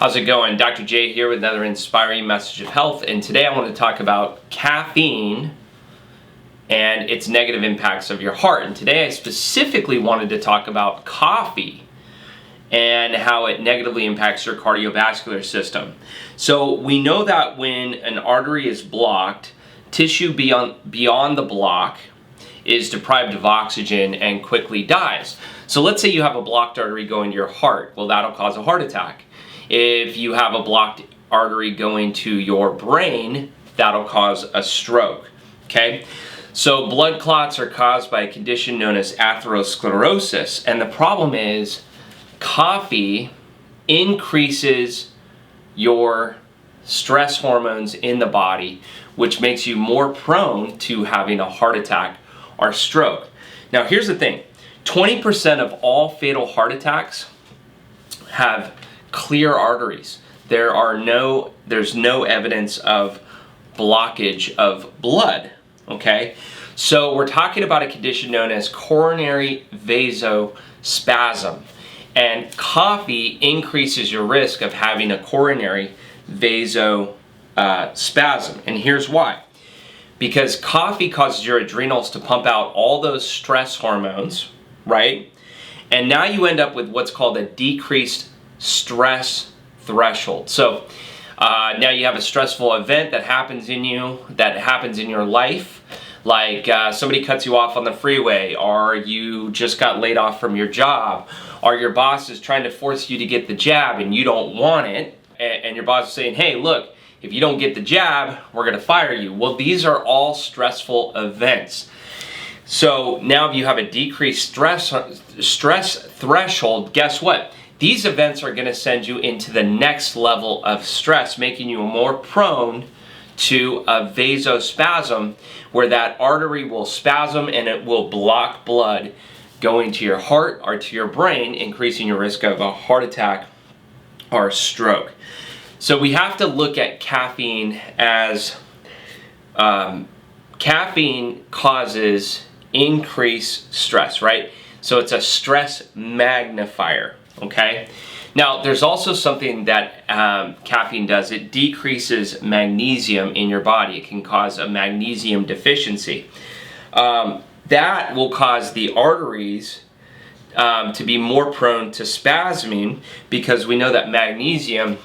How's it going? Dr. J here with another inspiring message of health, and today I want to talk about caffeine and its negative impacts of your heart. And today I specifically wanted to talk about coffee and how it negatively impacts your cardiovascular system. So we know that when an artery is blocked, tissue beyond the block is deprived of oxygen and quickly dies. So let's say you have a blocked artery going to your heart. Well, that'll cause a heart attack. If you have a blocked artery going to your brain, that'll cause a stroke, okay? So blood clots are caused by a condition known as atherosclerosis, and the problem is coffee increases your stress hormones in the body, which makes you more prone to having a heart attack or stroke. Now here's the thing, 20% of all fatal heart attacks have clear arteries. There's no evidence of blockage of blood, okay? So we're talking about a condition known as coronary vasospasm. And coffee increases your risk of having a coronary vasospasm. And here's why. Because coffee causes your adrenals to pump out all those stress hormones, right? And now you end up with what's called a decreased stress threshold. So now you have a stressful event that happens in your life, like somebody cuts you off on the freeway, or you just got laid off from your job, or your boss is trying to force you to get the jab and you don't want it, and your boss is saying, hey, look, if you don't get the jab, we're going to fire you. Well, these are all stressful events. So now if you have a decreased stress threshold, guess what? These events are going to send you into the next level of stress, making you more prone to a vasospasm, where that artery will spasm and it will block blood going to your heart or to your brain, increasing your risk of a heart attack or a stroke. So we have to look at caffeine as caffeine causes increased stress, right? So it's a stress magnifier. Okay. Now, there's also something that caffeine does. It decreases magnesium in your body. It can cause a magnesium deficiency. That will cause the arteries to be more prone to spasming, because we know that magnesium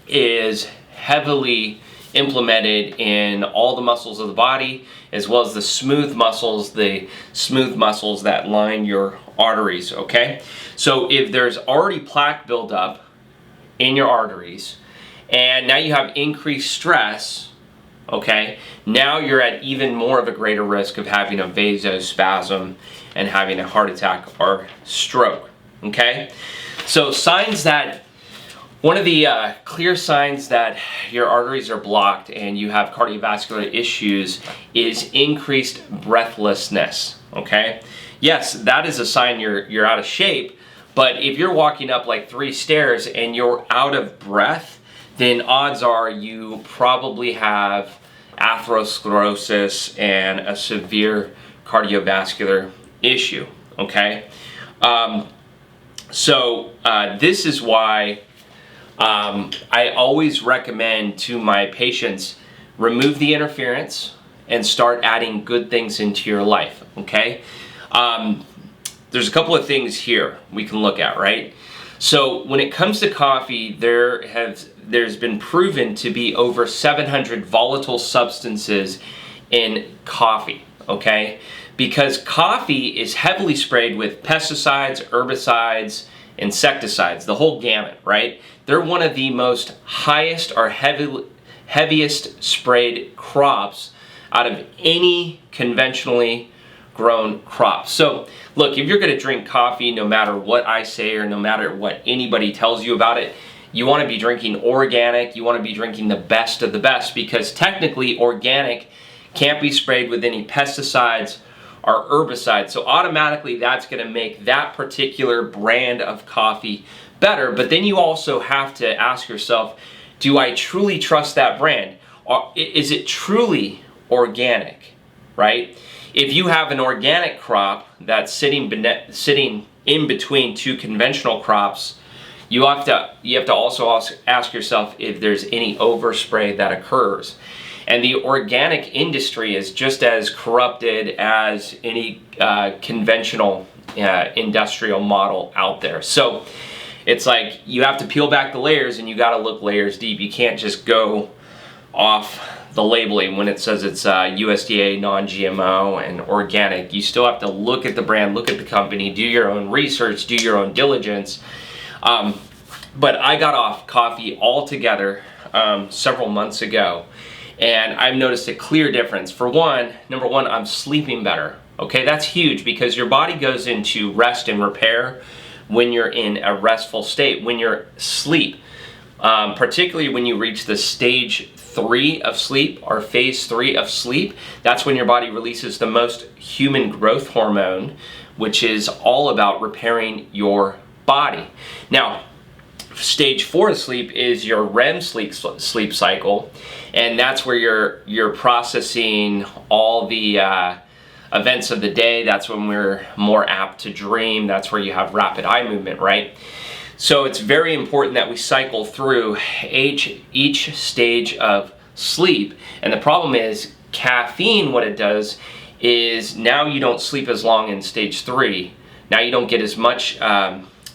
is heavily implemented in all the muscles of the body, as well as the smooth muscles that line your arteries, okay? So if there's already plaque buildup in your arteries, and now you have increased stress, okay, now you're at even more of a greater risk of having a vasospasm and having a heart attack or stroke, okay? So one of the clear signs that your arteries are blocked and you have cardiovascular issues is increased breathlessness, okay? Yes, that is a sign you're out of shape, but if you're walking up like 3 stairs and you're out of breath, then odds are you probably have atherosclerosis and a severe cardiovascular issue, okay? This is why I always recommend to my patients, remove the interference and start adding good things into your life, okay? There's a couple of things here we can look at, right? So when it comes to coffee, there's been proven to be over 700 volatile substances in coffee, okay? Because coffee is heavily sprayed with pesticides, herbicides, insecticides, the whole gamut, right? They're one of the most highest or heaviest sprayed crops out of any conventionally grown crop. So look, if you're going to drink coffee, no matter what I say or no matter what anybody tells you about it, you want to be drinking organic, you want to be drinking the best of the best, because technically organic can't be sprayed with any pesticides or herbicides. So automatically that's going to make that particular brand of coffee better. But then you also have to ask yourself, do I truly trust that brand? Or is it truly organic, right? If you have an organic crop that's sitting in between 2 conventional crops, you have to also ask yourself if there's any overspray that occurs. And the organic industry is just as corrupted as any conventional industrial model out there. So it's like you have to peel back the layers, and you got to look layers deep. You can't just go off the labeling when it says it's USDA, non-GMO, and organic. You still have to look at the brand, look at the company, do your own research, do your own diligence. But I got off coffee altogether several months ago, and I've noticed a clear difference. For one, number one, I'm sleeping better. Okay, that's huge, because your body goes into rest and repair when you're in a restful state, when you're asleep. Particularly when you reach the stage 3 of sleep, or phase 3 of sleep, that's when your body releases the most human growth hormone, which is all about repairing your body. Now, stage 4 of sleep is your REM sleep cycle, and that's where you're processing all the events of the day. That's when we're more apt to dream. That's where you have rapid eye movement, right? So it's very important that we cycle through each stage of sleep. And the problem is caffeine, what it does is now you don't sleep as long in stage 3. Now you don't get as much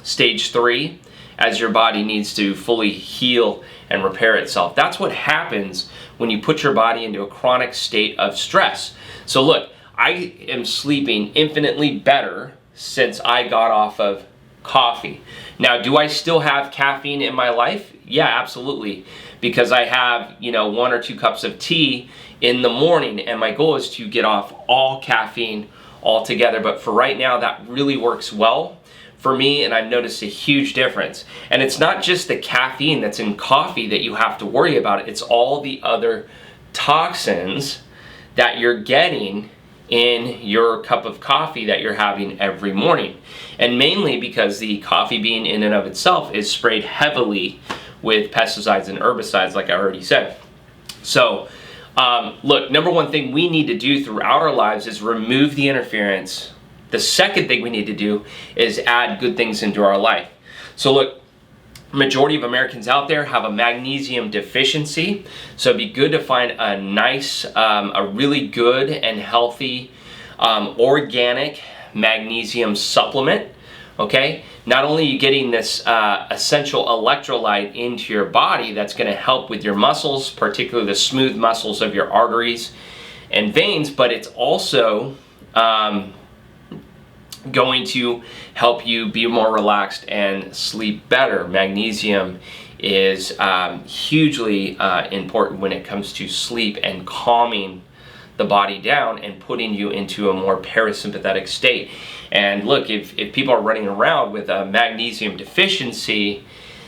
stage 3 as your body needs to fully heal and repair itself. That's what happens when you put your body into a chronic state of stress. So look, I am sleeping infinitely better since I got off of coffee. Now, do I still have caffeine in my life? Yeah, absolutely. Because I have, 1 or 2 cups of tea in the morning, and my goal is to get off all caffeine altogether. But for right now, that really works well for me, and I've noticed a huge difference. And it's not just the caffeine that's in coffee that you have to worry about. It's all the other toxins that you're getting in your cup of coffee that you're having every morning. And mainly because the coffee bean in and of itself is sprayed heavily with pesticides and herbicides, like I already said. So look, number one thing we need to do throughout our lives is remove the interference. The second thing we need to do is add good things into our life. So look, majority of Americans out there have a magnesium deficiency, so it'd be good to find a nice, a really good and healthy organic magnesium supplement. Okay, not only are you getting this essential electrolyte into your body that's going to help with your muscles, particularly the smooth muscles of your arteries and veins, but it's also going to help you be more relaxed and sleep better. Magnesium is hugely important when it comes to sleep and calming the body down and putting you into a more parasympathetic state. And look, if people are running around with a magnesium deficiency,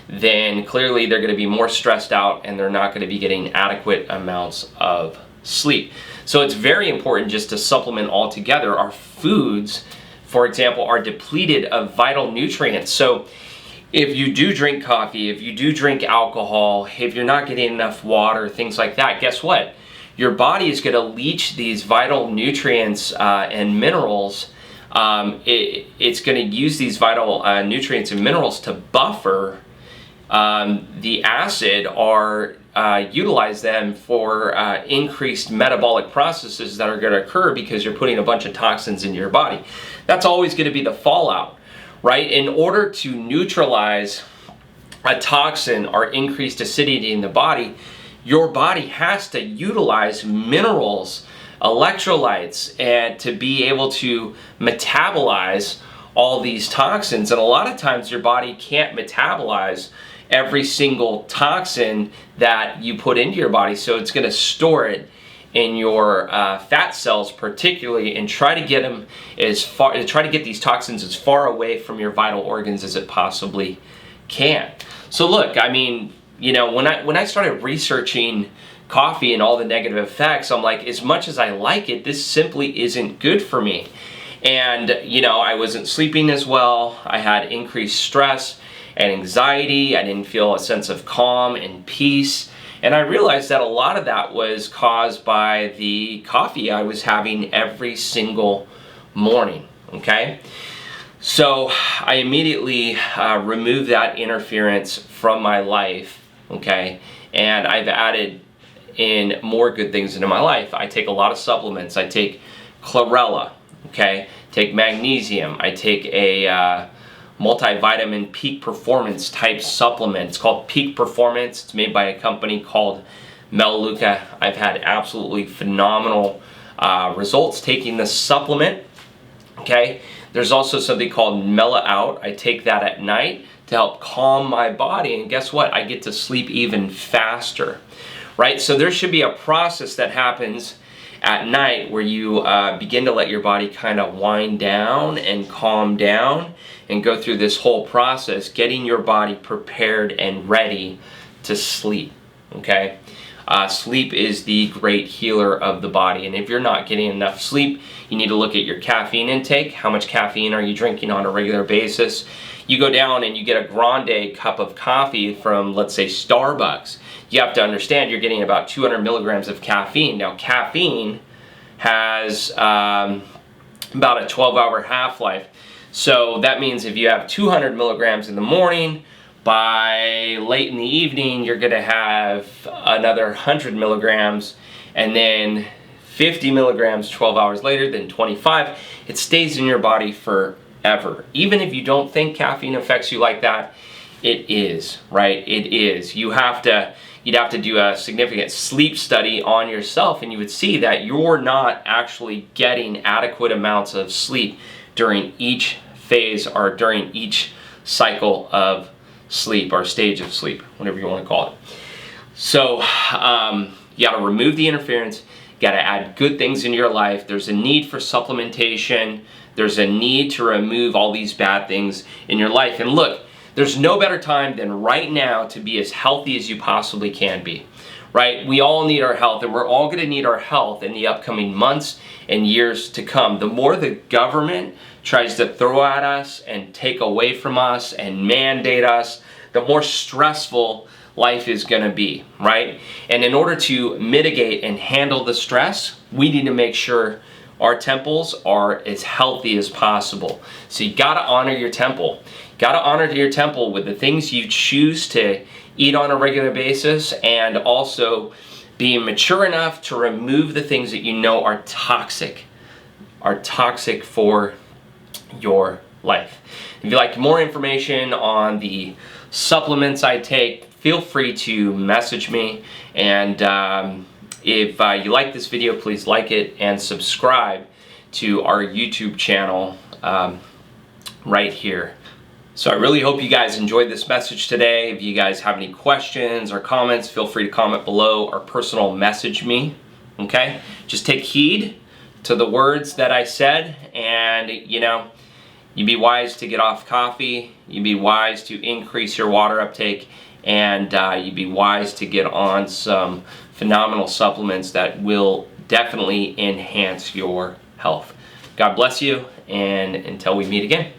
then clearly they're going to be more stressed out and they're not going to be getting adequate amounts of sleep. So it's very important just to supplement altogether. Our foods, for example, are depleted of vital nutrients. So if you do drink coffee, if you do drink alcohol, if you're not getting enough water, things like that, guess what? Your body is going to leach these vital nutrients and minerals. It's going to use these vital nutrients and minerals to buffer the acid or utilize them for increased metabolic processes that are going to occur because you're putting a bunch of toxins into your body. That's always going to be the fallout, right? In order to neutralize a toxin or increased acidity in the body, your body has to utilize minerals, electrolytes, and to be able to metabolize all these toxins. And a lot of times your body can't metabolize every single toxin that you put into your body, so it's going to store it in your fat cells particularly, and try to get these toxins as far away from your vital organs as it possibly can. So look, I mean, when I started researching coffee and all the negative effects, I'm like, as much as I like it, this simply isn't good for me. And I wasn't sleeping as well. I had increased stress and anxiety. I didn't feel a sense of calm and peace. And I realized that a lot of that was caused by the coffee I was having every single morning, okay? So I immediately removed that interference from my life, okay? And I've added in more good things into my life. I take a lot of supplements. I take chlorella, okay? Take magnesium. I take a multivitamin peak performance type supplement. It's called Peak Performance. It's made by a company called Melaleuca. I've had absolutely phenomenal results taking this supplement, okay? There's also something called Mela Out. I take that at night to help calm my body, and guess what? I get to sleep even faster, right? So there should be a process that happens at night where you begin to let your body kind of wind down and calm down and go through this whole process, getting your body prepared and ready to sleep, okay? Sleep is the great healer of the body, and if you're not getting enough sleep, you need to look at your caffeine intake. How much caffeine are you drinking on a regular basis? You go down and you get a grande cup of coffee from, let's say, Starbucks. You have to understand you're getting about 200 milligrams of caffeine. Now, caffeine has about a 12-hour half-life. So that means if you have 200 milligrams in the morning, by late in the evening, you're going to have another 100 milligrams, and then 50 milligrams 12 hours later, then 25. It stays in your body forever. Even if you don't think caffeine affects you like that, it is, right? It is. You'd have to do a significant sleep study on yourself, and you would see that you're not actually getting adequate amounts of sleep during each phase or during each cycle of sleep or stage of sleep, whatever you want to call it. So you got to remove the interference. You got to add good things in your life. There's a need for supplementation. There's a need to remove all these bad things in your life. And look, there's no better time than right now to be as healthy as you possibly can be, right? We all need our health, and we're all going to need our health in the upcoming months and years to come. The more the government tries to throw at us and take away from us and mandate us, the more stressful life is going to be, right? And in order to mitigate and handle the stress, we need to make sure our temples are as healthy as possible. So you got to honor your temple. You got to honor your temple with the things you choose to eat on a regular basis, and also being mature enough to remove the things that you know are toxic for your life. If you'd like more information on the supplements I take, feel free to message me. And if you like this video, please like it and subscribe to our YouTube channel right here. So I really hope you guys enjoyed this message today. If you guys have any questions or comments, feel free to comment below or personal message me, okay? Just take heed to the words that I said, and you be wise to get off coffee, you be wise to increase your water uptake, and you be wise to get on some phenomenal supplements that will definitely enhance your health. God bless you, and until we meet again.